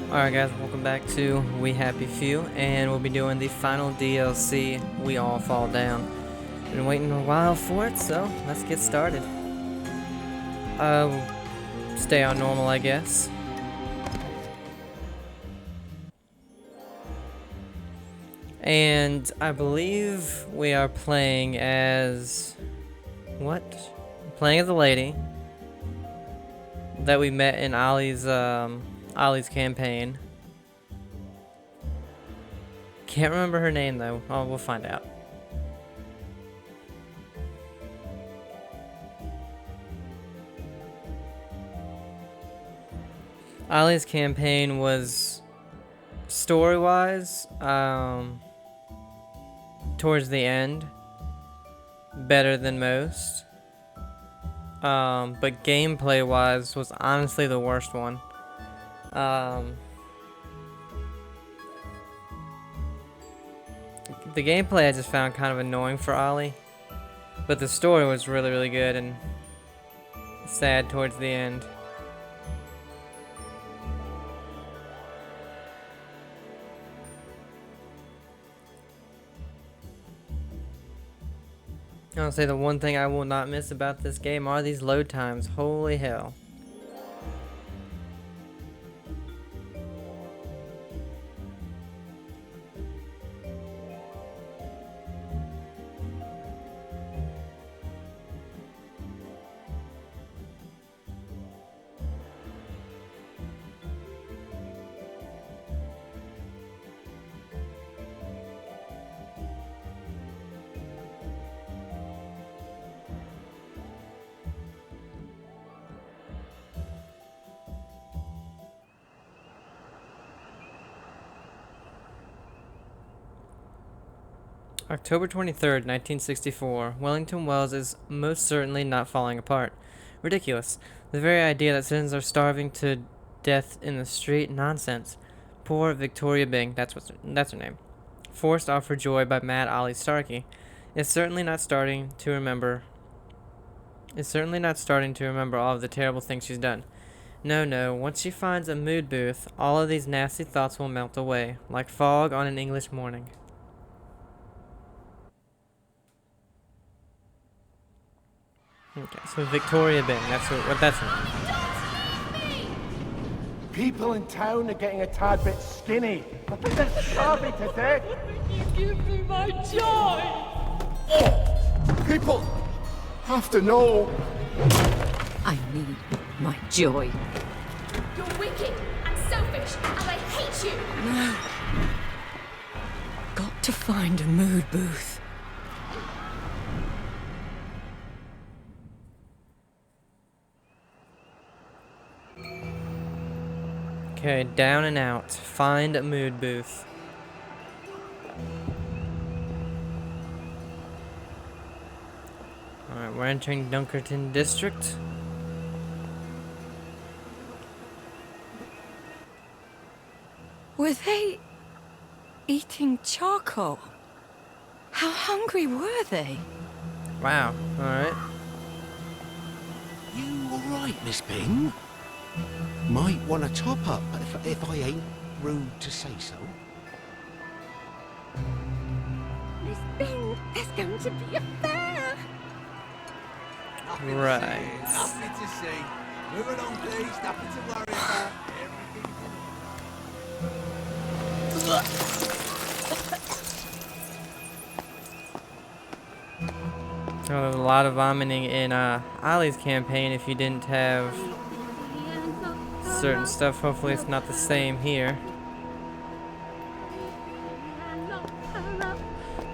Alright guys, welcome back to We Happy Few, and we'll be doing the final DLC, We All Fall Down. Been waiting a while for it, so let's get started. Stay on normal, I guess. And I believe we are playing as... what? Playing as a lady that we met in Ollie's campaign. Can't remember her name though. Oh, we'll find out. Ollie's campaign was story-wise, towards the end, better than most. But gameplay-wise was honestly the worst one. The gameplay I just found kind of annoying for Ollie, but the story was really, really good and sad towards the end. I'll say the one thing I will not miss about this game are these load times. Holy hell. October 23rd, 1964. Wellington Wells is most certainly not falling apart. Ridiculous. The very idea that citizens are starving to death in the street? Nonsense. Poor Victoria Byng, that's her name. Forced off her joy by Mad Ollie Starkey. Is certainly not starting to remember all of the terrible things she's done. No, once she finds a mood booth, all of these nasty thoughts will melt away, like fog on an English morning. Okay, so Victoria Byng, that's her name. People in town are getting a tad bit skinny. I think they're starving to death. You give me my joy! Oh, people have to know. I need my joy. You're wicked and selfish, and I hate you! No. Got to find a mood booth. Okay, down and out. Find a mood booth. Alright, we're entering Dunkerton District. Were they eating charcoal? How hungry were they? Wow, alright. You alright, Miss Byng? Might want to top up if I ain't rude to say so. Miss Byng, there's going to be a fair. Right. Nothing to see. Move along, please. Nothing to worry about. Oh, there's a lot of vomiting in Ollie's campaign if you didn't have certain stuff. Hopefully it's not the same here.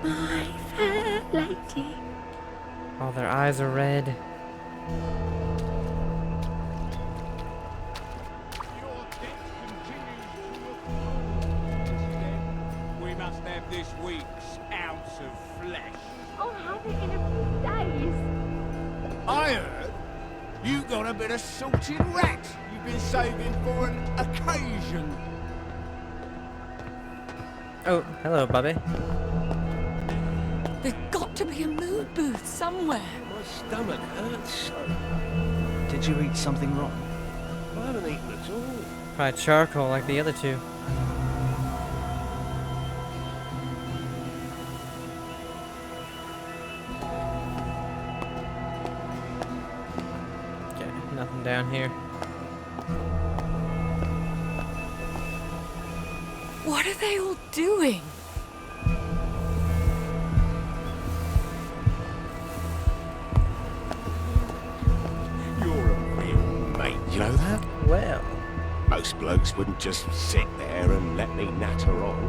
My fair lady. Oh, their eyes are red. We must have this week's ounce of flesh. I'll have it in a few days. I heard you got a bit of salted rat you've been saving for an occasion. Oh, hello, Bobby. There's got to be a mood booth somewhere. My stomach hurts so. Did you eat something wrong? I haven't eaten at all. Probably charcoal like the other two. Okay, nothing down here. What are they all doing? You're a real mate, you know that? Well, Most blokes wouldn't just sit there and let me natter on.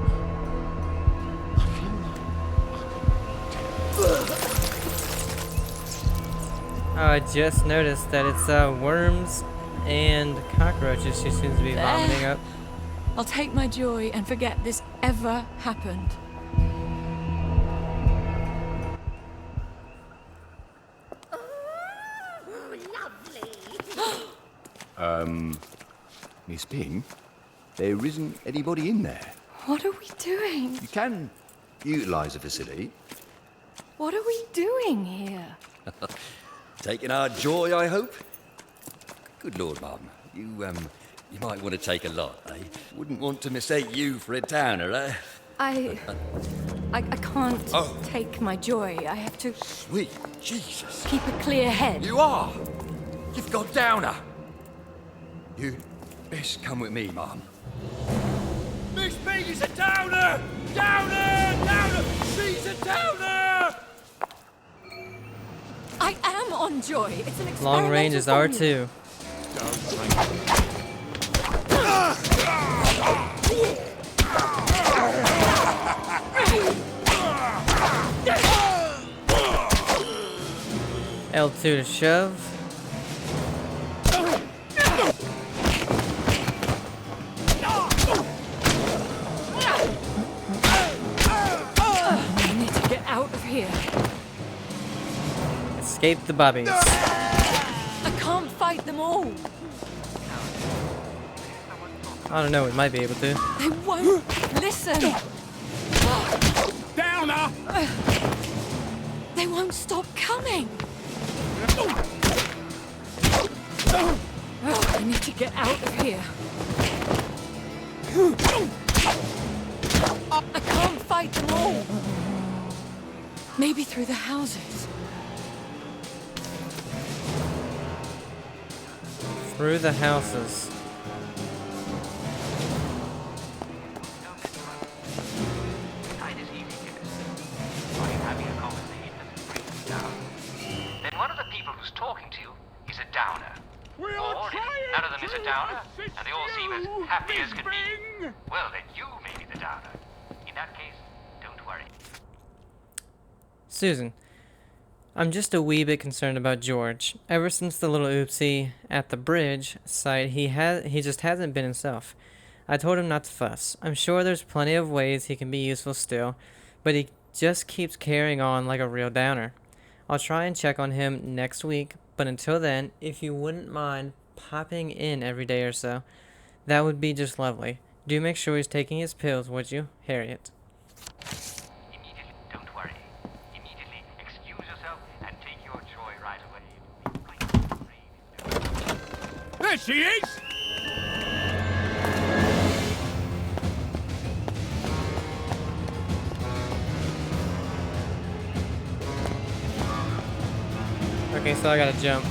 I feel like I just noticed that it's worms and cockroaches she seems to be vomiting up. I'll take my joy and forget this ever happened. Miss Ping, there isn't anybody in there. What are we doing? You can utilise the facility. What are we doing here? Taking our joy, I hope? Good Lord, Mum. You might want to take a lot, eh? Wouldn't want to mistake you for a downer, eh? I can't Oh. take my joy. I have to Sweet Jesus. keep a clear head. You are! You've got downer! You best come with me, Mum. Miss Pig is a downer! Downer! Downer! She's a downer! I am on joy. It's an Long range is experimental R2. L2 to shove. I need to get out of here. Escape the bobbies. I can't fight them all. I don't know, we might be able to. They won't listen. Downer! They won't stop coming. I need to get out of here. I can't fight them all. Maybe through the houses. Through the houses. Then one of the people who's talking to you is a downer. We are Or if trying none of them is a to downer, assist and they all seem as you, happy as Miss can be, Bing. well then you may be the downer. In that case, don't worry. Susan, I'm just a wee bit concerned about George. Ever since the little oopsie at the bridge site, he just hasn't been himself. I told him not to fuss. I'm sure there's plenty of ways he can be useful still, but he just keeps carrying on like a real downer. I'll try and check on him next week, but until then, if you wouldn't mind popping in every day or so, that would be just lovely. Do make sure he's taking his pills, would you, Harriet? Immediately, don't worry. Immediately excuse yourself and take your joy right away. There she is! Okay, so I gotta jump.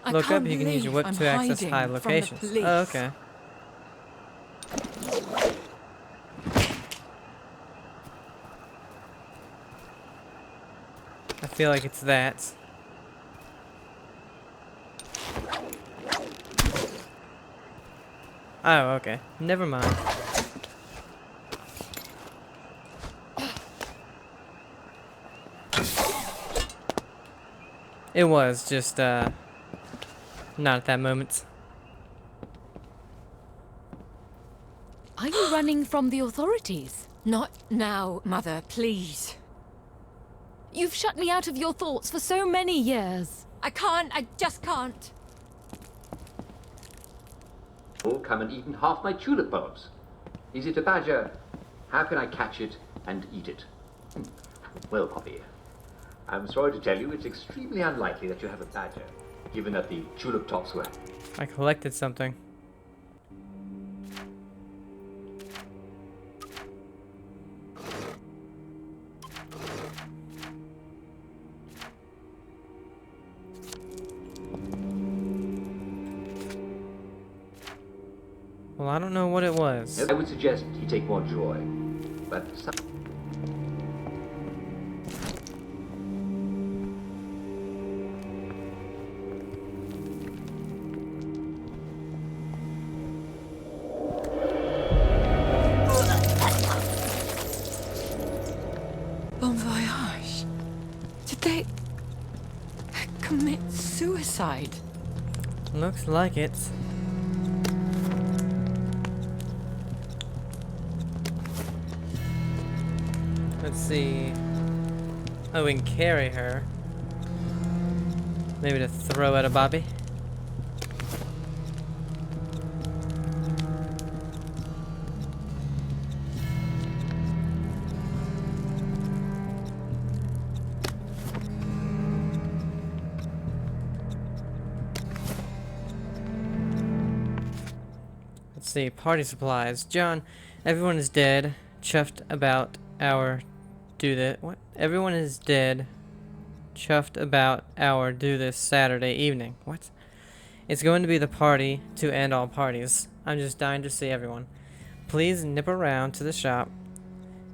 I Look up, can't you can use your whip believe to I'm access hiding high from the locations. police. Oh, okay. I feel like it's that. Oh, okay. Never mind. It was just, not at that moment. Are you running from the authorities? Not now, Mother, please. You've shut me out of your thoughts for so many years. I can't. I just can't. Come and eat half my tulip bulbs. Is it a badger? How can I catch it and eat it? Well, Poppy, I'm sorry to tell you it's extremely unlikely that you have a badger, given that the tulip tops were... I collected something. Well, I don't know what it was. I would suggest you take more joy, but some... Bon voyage. Did they commit suicide? Looks like it. Let's see. Oh, we can carry her. Maybe to throw at a bobby. Let's see. Party supplies. John, everyone is dead. Chuffed about our do that. What? Everyone is dead. Chuffed about our do this Saturday evening. What? It's going to be the party to end all parties. I'm just dying to see everyone. Please nip around to the shop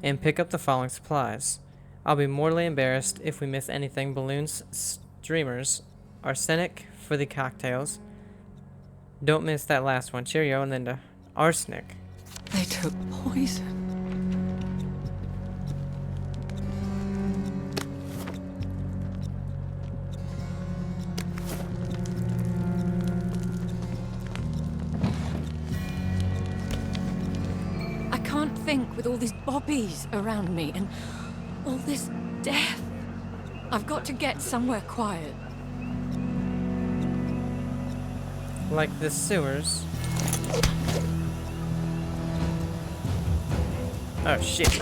and pick up the following supplies. I'll be mortally embarrassed if we miss anything. Balloons, streamers, arsenic for the cocktails. Don't miss that last one. Cheerio, and then the arsenic. They took poison. I can't think with all these bobbies around me and all this death. I've got to get somewhere quiet. Like the sewers. Oh shit.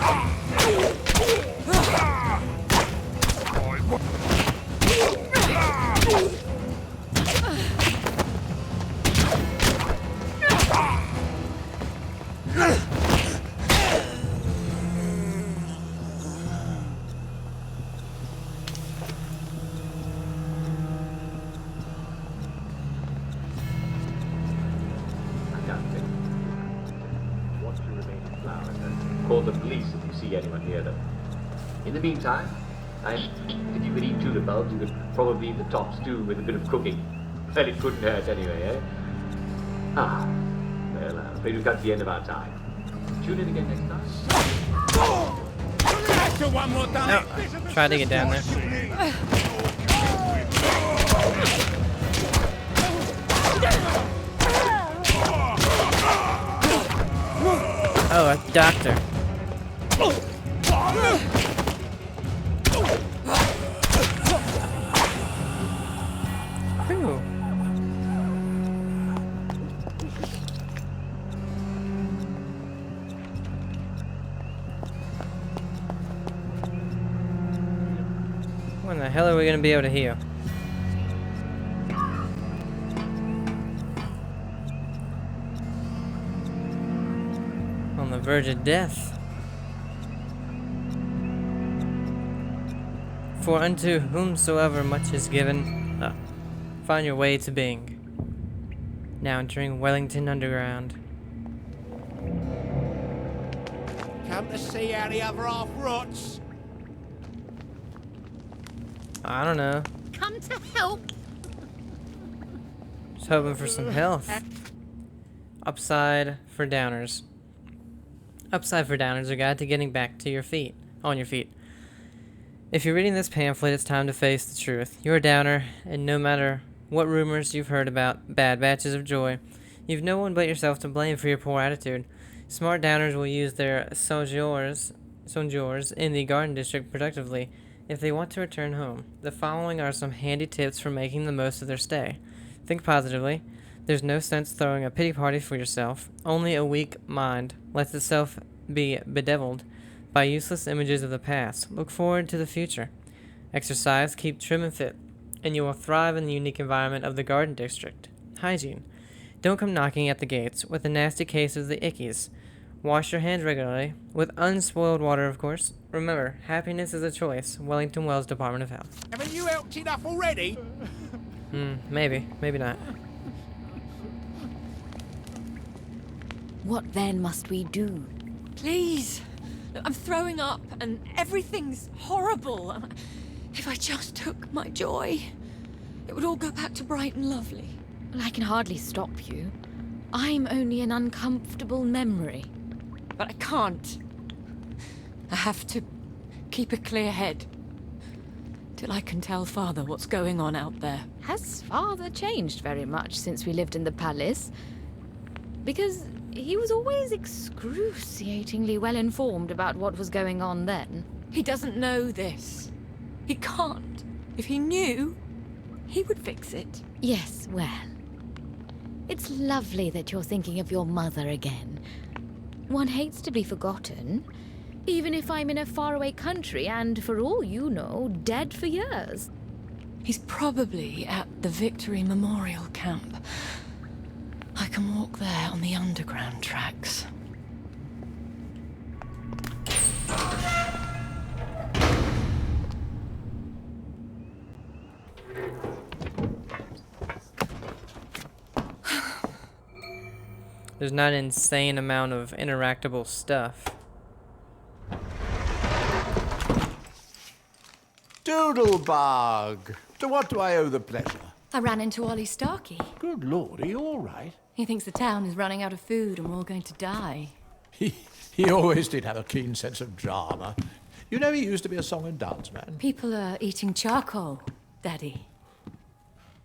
Call the police if you see anyone near them. In the meantime, if you could eat tulip bulbs, you could probably eat the tops too with a bit of cooking. Well, it couldn't hurt anyway, eh? Ah, well, I'm afraid we've got to the end of our time. Tune in again next time. One more time. No, try to get down there. Oh, a doctor. Ooh. When the hell are we gonna be able to heal? On the verge of death. For unto whomsoever much is given, find your way to being. Now entering Wellington Underground. Come to see how the other half rots. I don't know. Come to help. Just hoping for some health. Upside for downers. Upside for downers, a guide to getting back to your feet. On your feet. If you're reading this pamphlet, it's time to face the truth. You're a downer, and no matter what rumors you've heard about bad batches of joy, you've no one but yourself to blame for your poor attitude. Smart downers will use their sojours in the Garden District productively if they want to return home. The following are some handy tips for making the most of their stay. Think positively. There's no sense throwing a pity party for yourself. Only a weak mind lets itself be bedeviled by useless images of the past. Look forward to the future. Exercise, keep trim and fit, and you will thrive in the unique environment of the Garden District. Hygiene. Don't come knocking at the gates with a nasty case of the ickies. Wash your hands regularly, with unspoiled water, of course. Remember, happiness is a choice. Wellington Wells Department of Health. Haven't you helped enough already? Maybe. Maybe not. What then must we do? Please. I'm throwing up and everything's horrible. If I just took my joy, it would all go back to bright and lovely. Well, I can hardly stop you. I'm only an uncomfortable memory. But I can't. I have to keep a clear head. Till I can tell Father what's going on out there. Has Father changed very much since we lived in the palace? Because he was always excruciatingly well informed about what was going on then. He doesn't know this. He can't. If he knew, he would fix it. Yes, well. It's lovely that you're thinking of your mother again. One hates to be forgotten, even if I'm in a faraway country and, for all you know, dead for years. He's probably at the Victory Memorial Camp. I can walk there on the underground tracks. There's not an insane amount of interactable stuff. Doodlebug! To what do I owe the pleasure? I ran into Ollie Starkey. Good lord, are you all right? He thinks the town is running out of food and we're all going to die. He always did have a keen sense of drama. You know, he used to be a song and dance man. People are eating charcoal, Daddy.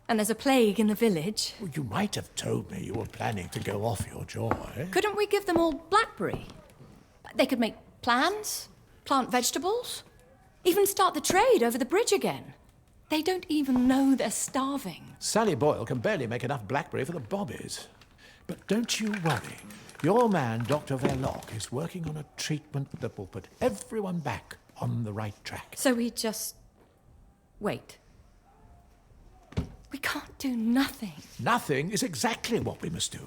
And there's a plague in the village. Well, you might have told me you were planning to go off your joy. Couldn't we give them all blackberry? They could make plans, plant vegetables, even start the trade over the bridge again. They don't even know they're starving. Sally Boyle can barely make enough blackberry for the bobbies. But don't you worry. Your man, Dr. Verloc, is working on a treatment that will put everyone back on the right track. So we just wait. We can't do nothing. Nothing is exactly what we must do.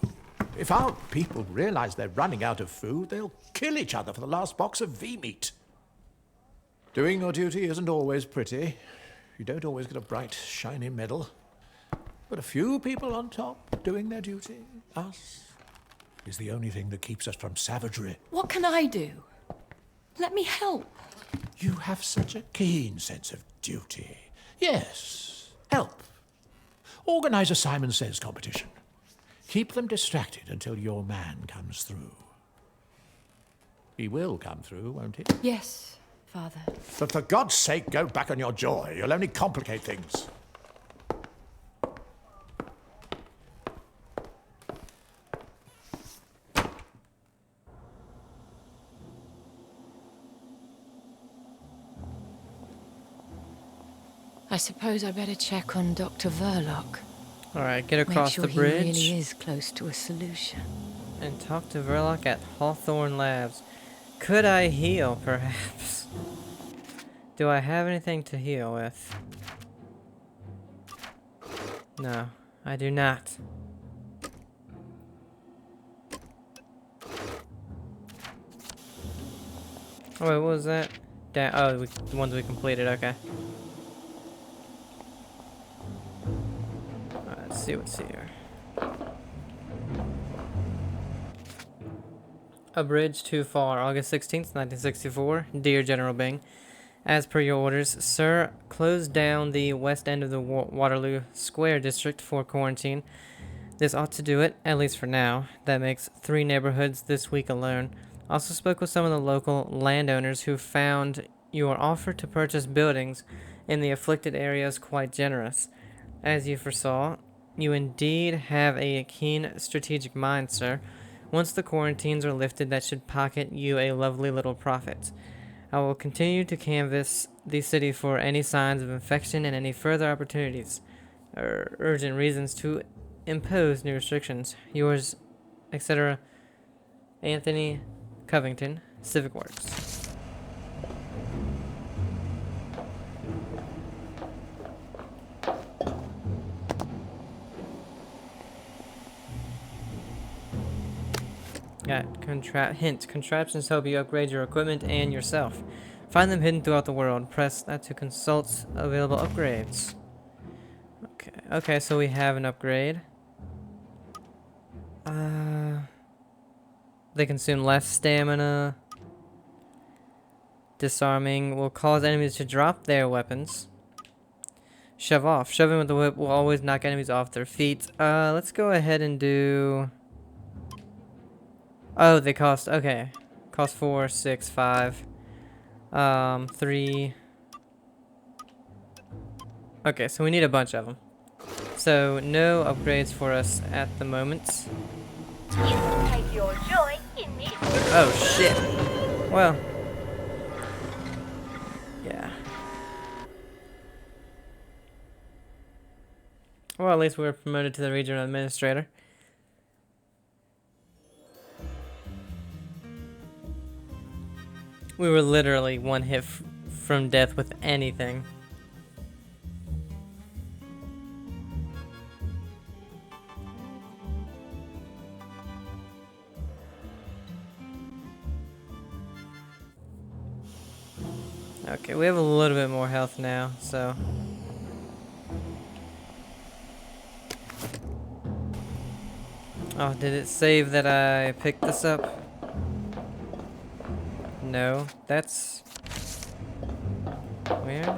If our people realize they're running out of food, they'll kill each other for the last box of V-meat. Doing your duty isn't always pretty. You don't always get a bright, shiny medal. But a few people on top doing their duty, us, is the only thing that keeps us from savagery. What can I do? Let me help. You have such a keen sense of duty. Yes, help. Organize a Simon Says competition. Keep them distracted until your man comes through. He will come through, won't he? Yes, Father. But for God's sake, go back on your joy. You'll only complicate things. I suppose I better check on Dr. Verloc. Alright, get across Make sure the bridge. He really is close to a solution. And talk to Verloc at Hawthorne Labs. Could I heal, perhaps? Do I have anything to heal with? No, I do not. Oh wait, what was that? Oh, the ones we completed, okay. Let's see what's here. A bridge too far, August 16th, 1964. Dear General Byng, as per your orders, sir, close down the west end of the Waterloo Square district for quarantine. This ought to do it, at least for now. That makes 3 neighborhoods this week alone. Also spoke with some of the local landowners who found your offer to purchase buildings in the afflicted areas quite generous. As you foresaw, you indeed have a keen strategic mind, sir. Once the quarantines are lifted, that should pocket you a lovely little profit. I will continue to canvass the city for any signs of infection and any further opportunities or urgent reasons to impose new restrictions. Yours, etc., Anthony Covington, Civic Works. Hint. Contraptions help you upgrade your equipment and yourself. Find them hidden throughout the world. Press that to consult available upgrades. Okay. Okay, so we have an upgrade. They consume less stamina. Disarming will cause enemies to drop their weapons. Shove off. Shoving with the whip will always knock enemies off their feet. Let's go ahead and do... Oh, they cost... Okay. Cost 4, 6, 5. 3... Okay, so we need a bunch of them. So, no upgrades for us at the moment. You can take your joy in this. Oh, shit. Well... Yeah. Well, at least we were promoted to the regional administrator. We were literally one hit from death with anything. Okay, we have a little bit more health now, so... Oh, did it save that I picked this up? No, that's... weird.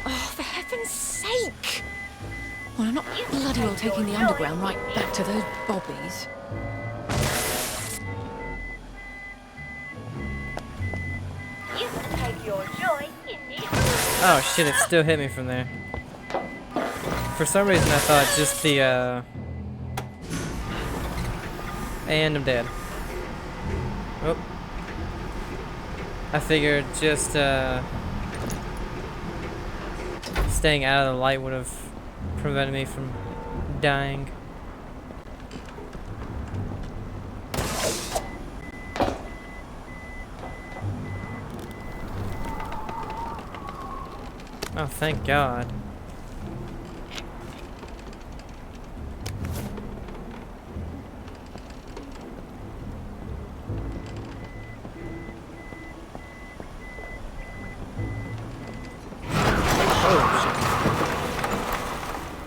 Oh, for heaven's sake! Well, I'm not bloody well taking the underground right back to those bobbies. You can take your joy in this. Oh shit, it still hit me from there. For some reason I thought just the, And I'm dead. Oh. I figured just, staying out of the light would have prevented me from dying. Oh, thank God.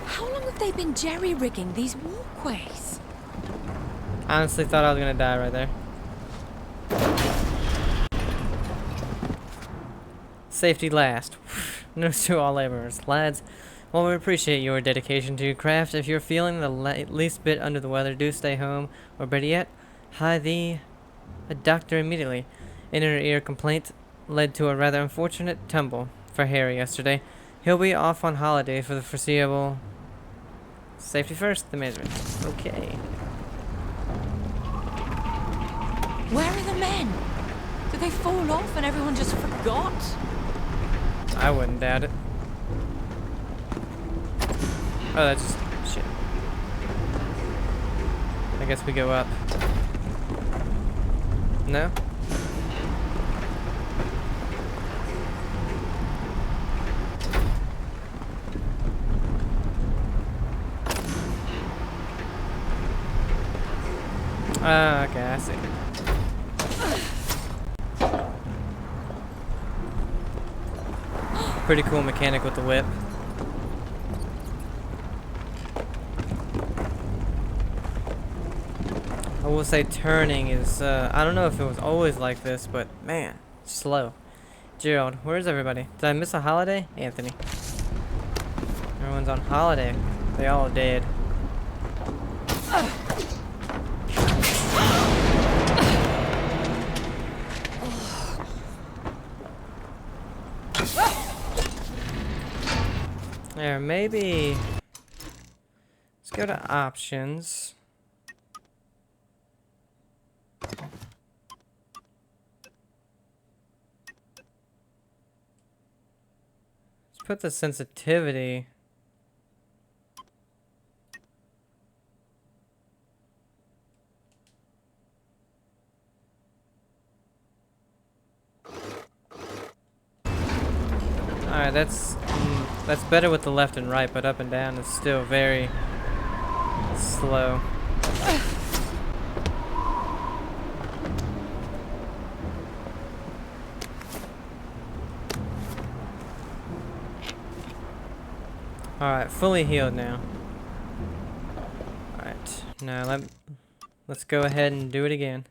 How long have they been jerry-rigging these walkways? I honestly thought I was gonna die right there. Safety last. Notes to all laborers. Lads, while we appreciate your dedication to your craft, if you're feeling the least bit under the weather, do stay home, or better yet, hire a doctor immediately. An inner ear complaint led to a rather unfortunate tumble for Harry yesterday. He'll be off on holiday for the foreseeable... Safety first, the management. Okay. Where are the men? Did they fall off and everyone just forgot? I wouldn't doubt it. Oh, that's shit. I guess we go up. No? Okay, I see. Pretty cool mechanic with the whip. I will say turning is, I don't know if it was always like this, but man, slow. Gerald, where's everybody? Did I miss a holiday? Anthony. Everyone's on holiday. They all dead. There, maybe... Let's go to options. Let's put the sensitivity. Alright, that's better with the left and right, but up and down is still very slow. Alright, fully healed now. Alright, now let's go ahead and do it again.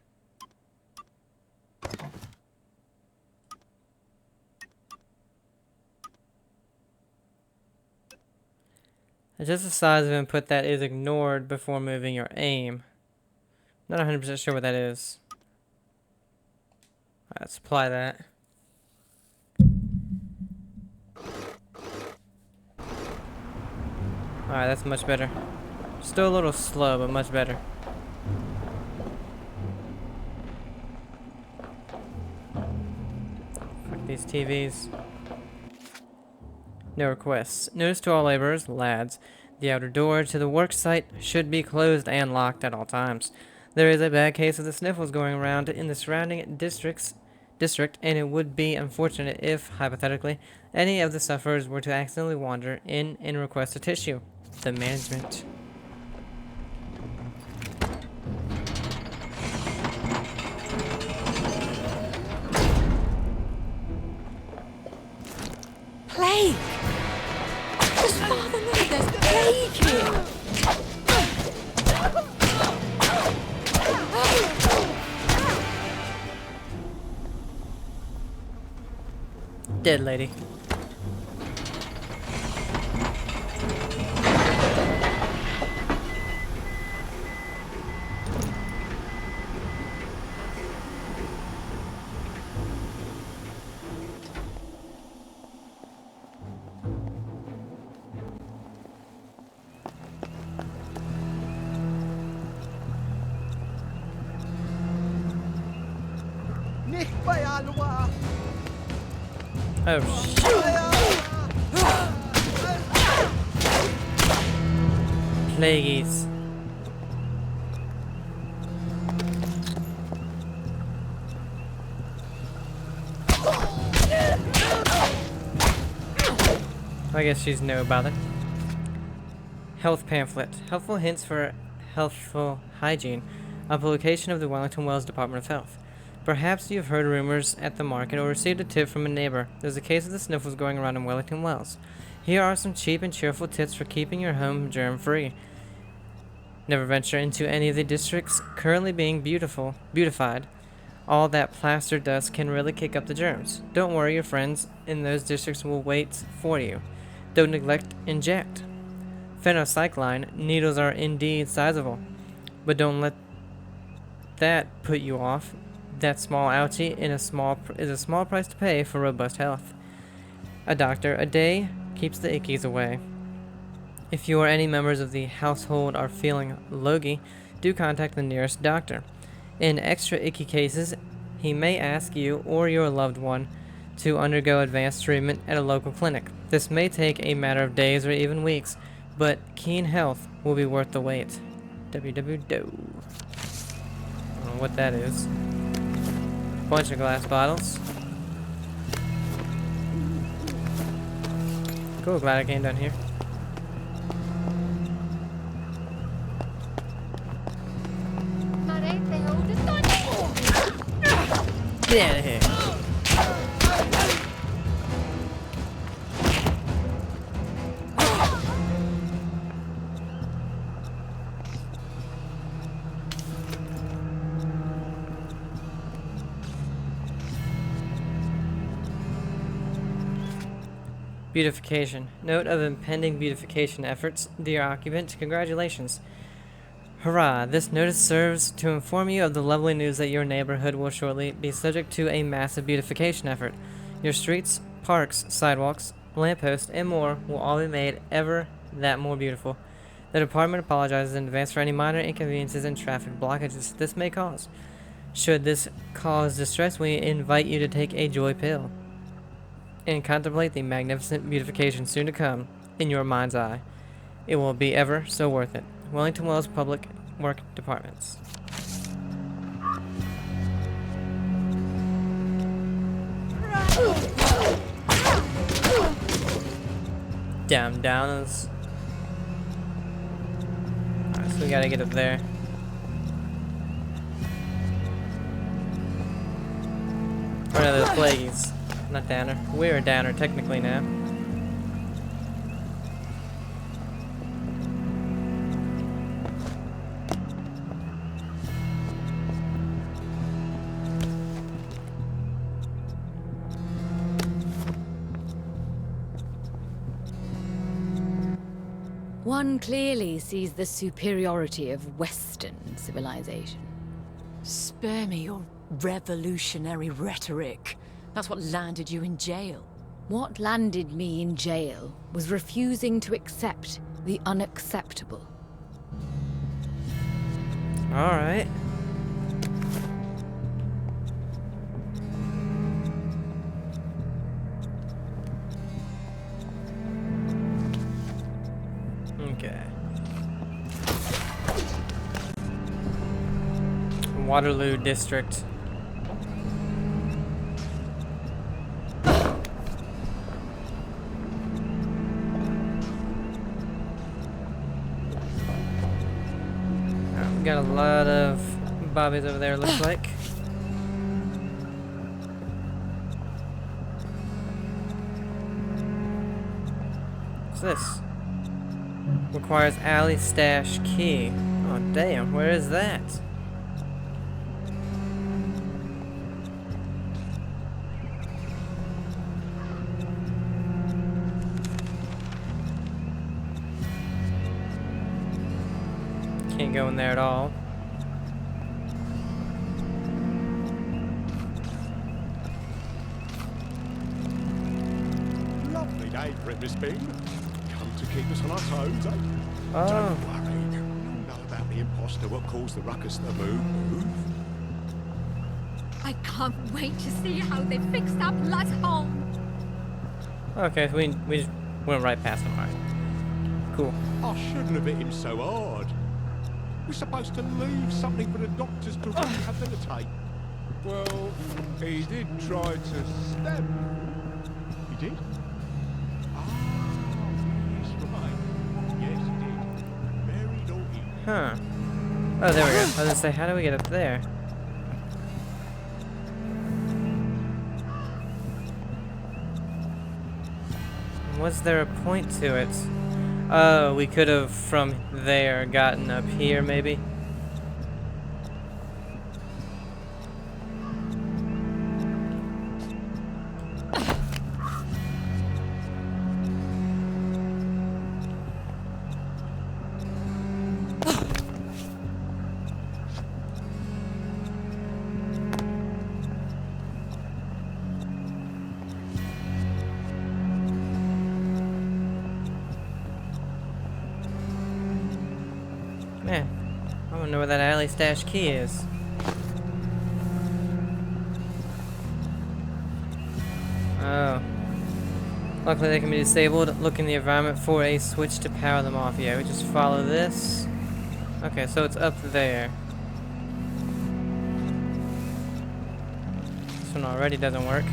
Adjust the size of input that is ignored before moving your aim. Not 100% sure what that is. Alright, let's apply that. Alright, that's much better. Still a little slow, but much better. Fuck these TVs. No requests. Notice to all laborers, lads, the outer door to the work site should be closed and locked at all times. There is a bad case of the sniffles going around in the surrounding district, and it would be unfortunate if, hypothetically, any of the sufferers were to accidentally wander in and request a tissue. The management. Plague! Does Father know there's plague here? Dead lady. Oh shit. Plagueis. I guess she's know about it. Health pamphlet. Helpful hints for healthful hygiene. A publication of the Wellington Wells Department of Health. Perhaps you've heard rumors at the market or received a tip from a neighbor. There's a case of the sniffles going around in Wellington Wells. Here are some cheap and cheerful tips for keeping your home germ-free. Never venture into any of the districts currently being beautified. All that plaster dust can really kick up the germs. Don't worry, your friends in those districts will wait for you. Don't neglect inject. Phencycline needles are indeed sizable, but don't let that put you off. That small ouchie is a small price to pay for robust health. A doctor a day keeps the ickies away. If you or any members of the household are feeling logy, do contact the nearest doctor. In extra icky cases, he may ask you or your loved one to undergo advanced treatment at a local clinic. This may take a matter of days or even weeks, but keen health will be worth the wait. www. I don't know what that is. Bunch of glass bottles. Cool, glad I came down here. Get out of here. Beautification. Note of impending beautification efforts. Dear occupant, congratulations. Hurrah! This notice serves to inform you of the lovely news that your neighborhood will shortly be subject to a massive beautification effort. Your streets, parks, sidewalks, lampposts, and more will all be made ever that more beautiful. The department apologizes in advance for any minor inconveniences and traffic blockages this may cause. Should this cause distress, we invite you to take a joy pill and contemplate the magnificent beautification soon to come in your mind's eye. It will be ever so worth it. Wellington Wells Public Work Departments. Damn downers. Alright, so we gotta get up there. Or no, there's Plagueis. Not Downer. We're a Downer technically now. One clearly sees the superiority of Western civilization. Spare me your revolutionary rhetoric. That's what landed you in jail. What landed me in jail was refusing to accept the unacceptable. Alright. Okay. Waterloo District. We got a lot of bobbies over there, looks like. What's this? Requires alley stash key. Oh damn, where is that? Can't go in there at all. Lovely day for it, Miss Bing. Come to keep us on our toes, eh? Oh. Don't worry. You know about the imposter what caused the ruckus to move. I can't wait to see how they fix that blood home. Okay, so we just went right past him. Alright. Cool. I shouldn't have hit him so hard. We're supposed to leave something for the doctors to rehabilitate. Well, he did try to stab you. He did? Ah, yes, right. Yes, he did. Very naughty. Huh. Oh, there we go. I was gonna say, how do we get up there? Was there a point to it? Oh, we could have from there gotten up here, maybe? Man, I wonder where that alley stash key is. Oh. Luckily they can be disabled. Look in the environment for a switch to power them off. Yeah, we just follow this. Okay, so it's up there. This one already doesn't work.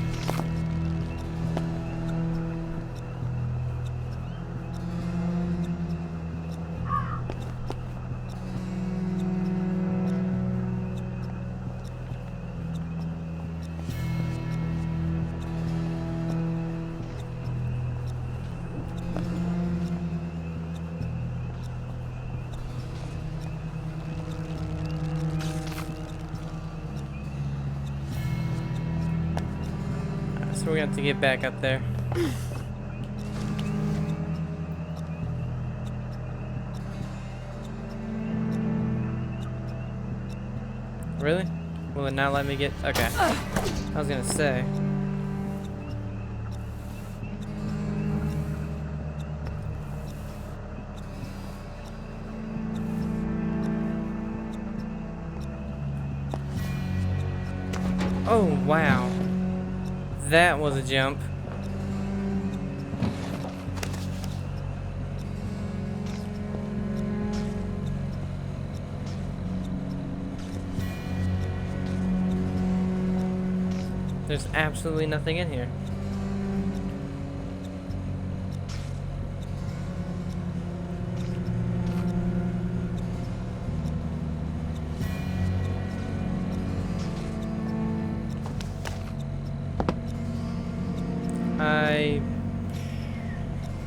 So we have to get back up there. Really? Will it not let me get... Okay. I was gonna say. Oh, wow. That was a jump. There's absolutely nothing in here.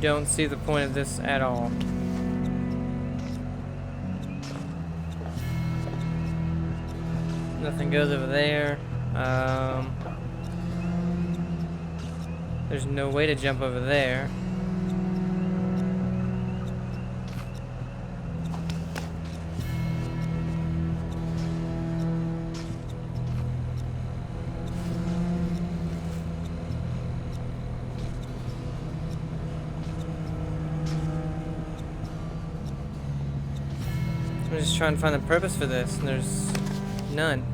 don't see the point of this at all. Nothing goes over there. There's no way to jump over there. I'm just trying to find the purpose for this, and there's none.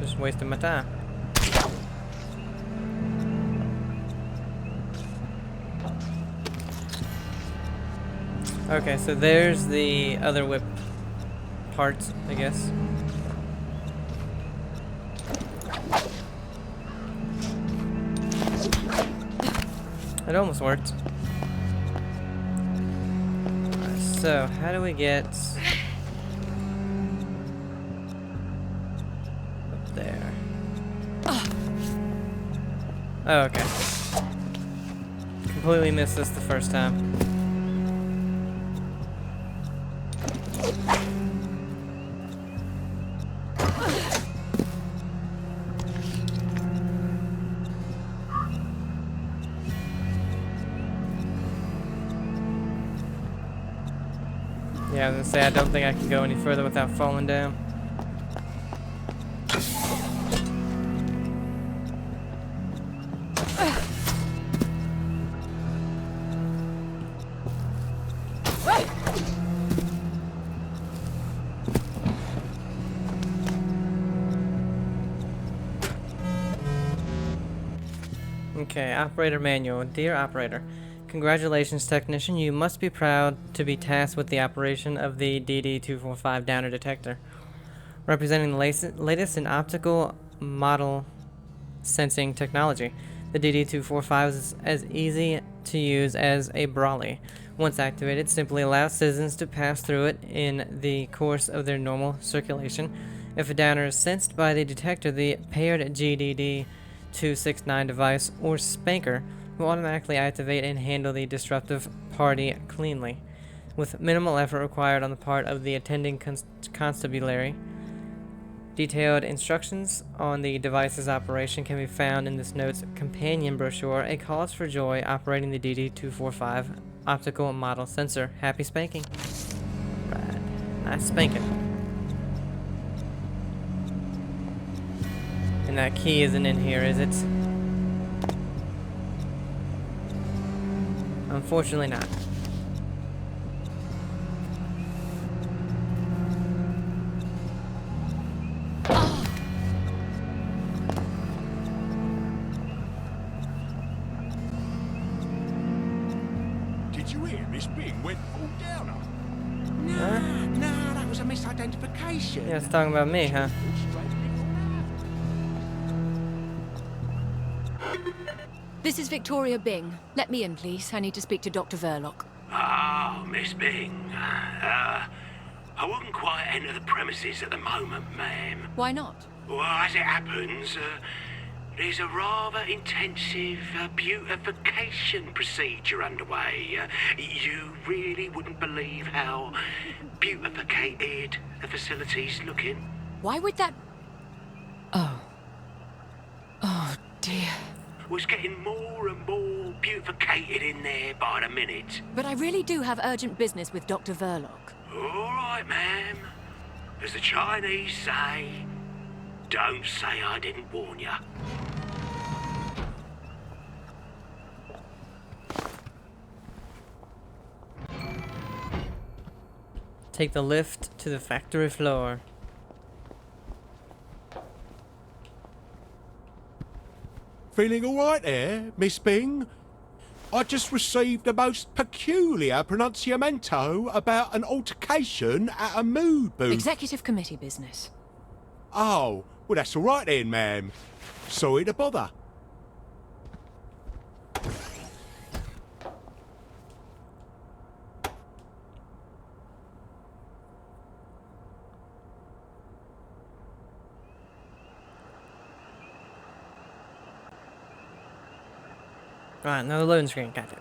Just wasting my time. Okay, so there's the other whip part, I guess. It almost worked. Alright, so how do we get up there? Oh, okay. Completely missed this the first time. Yeah, I was gonna say, I don't think I can go any further without falling down. Okay, operator manual. Dear operator, congratulations, technician. You must be proud to be tasked with the operation of the DD-245 Downer detector, representing the latest in optical model sensing technology. The DD-245 is as easy to use as a Brawley. Once activated, simply allows citizens to pass through it in the course of their normal circulation. If a Downer is sensed by the detector, the paired GDD-269 device or spanker will automatically activate and handle the disruptive party cleanly, with minimal effort required on the part of the attending constabulary. Detailed instructions on the device's operation can be found in this note's companion brochure, A Cause for Joy Operating the DD-245 Optical Model Sensor. Happy spanking. Right. Nice spanking. And that key isn't in here, is it? Unfortunately not. Did you hear Miss Bing went full downer? Nah, nah, that was a misidentification. Yeah, it's talking about me, huh? This is Victoria Bing. Let me in, please. I need to speak to Dr. Verloc. Oh, Miss Bing. I wouldn't quite enter the premises at the moment, ma'am. Why not? Well, as it happens, there's a rather intensive beautification procedure underway. You really wouldn't believe how beautificated the facility's looking. Why would that... Oh. Oh, dear. Was getting more and more beautificated in there by the minute. But I really do have urgent business with Dr. Verloc. All right, ma'am. As the Chinese say, don't say I didn't warn ya. Take the lift to the factory floor. Feeling all right there, Miss Bing? I just received a most peculiar pronunciamento about an altercation at a mood booth. Executive committee business. Oh, well that's all right then, ma'am. Sorry to bother. Alright, another loading screen. Got it.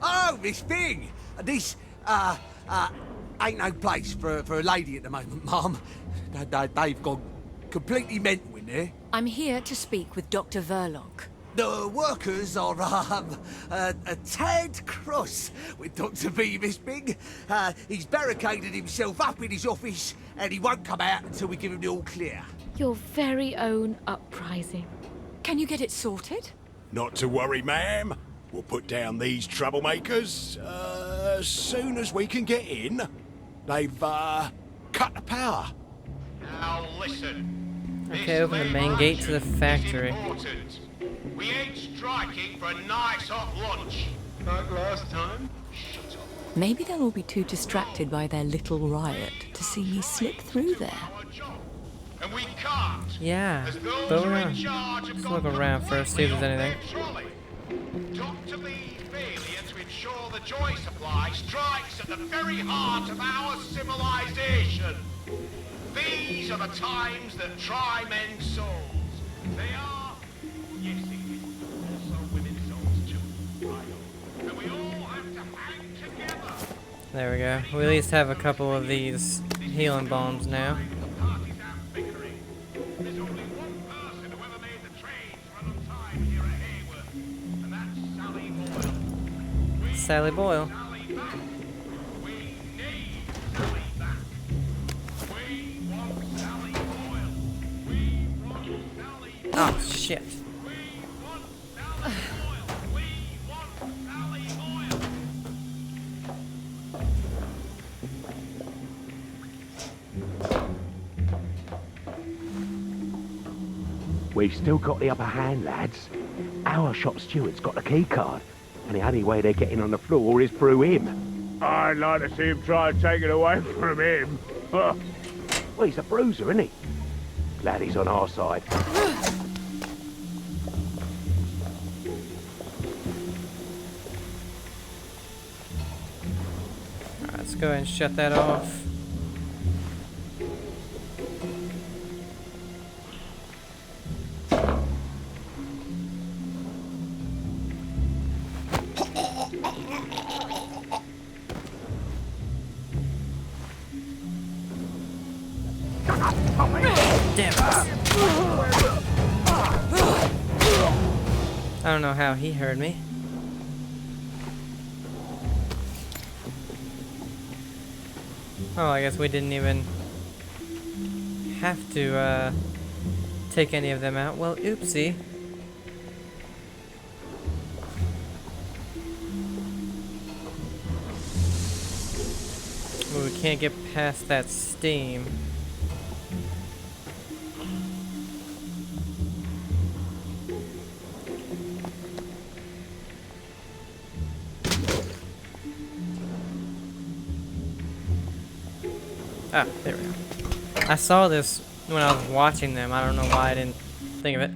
Oh, Miss Bing! This, ain't no place for a lady at the moment, Mum. They've gone completely mental in there. I'm here to speak with Dr. Verloc. The workers are, a tad cross with Dr. V, Miss Bing. He's barricaded himself up in his office, and he won't come out until we give him the all clear. Your very own uprising. Can you get it sorted? Not to worry, ma'am. We'll put down these troublemakers as soon as we can get in. They've cut the power. Now listen. Okay, open the main gate to the factory. Important. We ain't striking for a nice hot lunch. Like last time? Shut up. Maybe they'll all be too distracted by their little riot to see me slip through there. And we can't. Yeah, As those but who are we're in charge have let's gone look around first, see if there's anything. trolley. Dr. Lee's failure to ensure the joy supply strikes at the very heart of our civilization. These are the times that try men's souls. They are, yes, also women's souls too. I know. And we all have to hang together. There we go. We at least have a couple of these healing bombs now. There's only one person who ever made the trains run on time here at Haywood, and that's Sally Boyle. Sally Boyle. Sally back. We need Sally back. We want Sally Boyle. We want Sally Boyle. Oh, shit. We want Sally Boyle. We want Sally Boyle. We've still got the upper hand, lads. Our shop steward's got the key card, and the only way they're getting on the floor is through him. I'd like to see him try and take it away from him. Well, he's a bruiser, isn't he? Glad he's on our side. Alright, let's go ahead and shut that off. Damn it. I don't know how he heard me. Oh, I guess we didn't even have to take any of them out. Well, oopsie. Well, we can't get past that steam. Ah, there we go. I saw this when I was watching them. I don't know why I didn't think of it.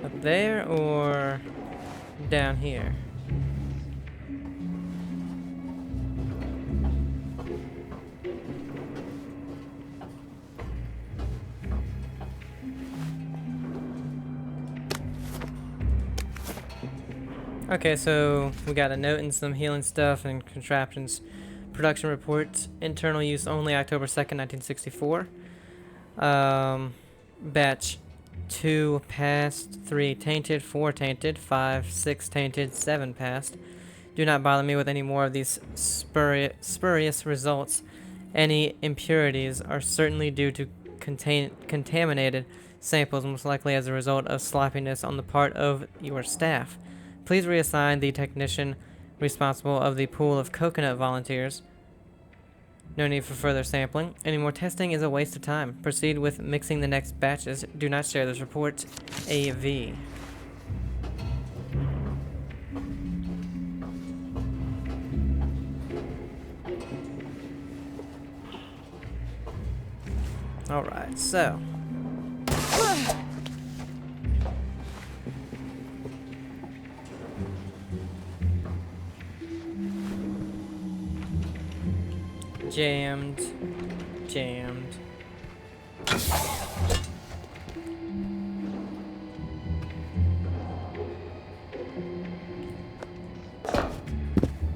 Up there or down here? Okay, so we got a note and some healing stuff and contraptions. Production reports, internal use only, October 2nd, 1964. Batch 2 passed, 3 tainted, 4 tainted, 5, 6 tainted, 7 passed. Do not bother me with any more of these spurious results. Any impurities are certainly due to contaminated samples, most likely as a result of sloppiness on the part of your staff. Please reassign the technician responsible of the pool of coconut volunteers. No need for further sampling. Any more testing is a waste of time. Proceed with mixing the next batches. Do not share this report. AV. Alright, so Jammed. Jammed.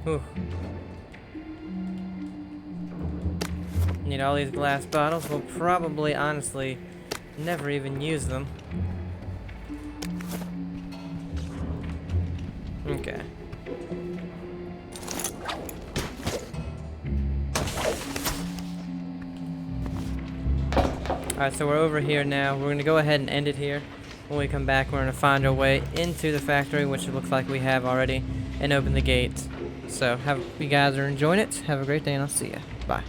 Whew. Need all these glass bottles. We'll probably, honestly, never even use them. Okay. Alright, so we're over here now. We're going to go ahead and end it here. When we come back, we're going to find our way into the factory, which it looks like we have already, and open the gates. So, you guys are enjoying it. Have a great day, and I'll see ya. Bye.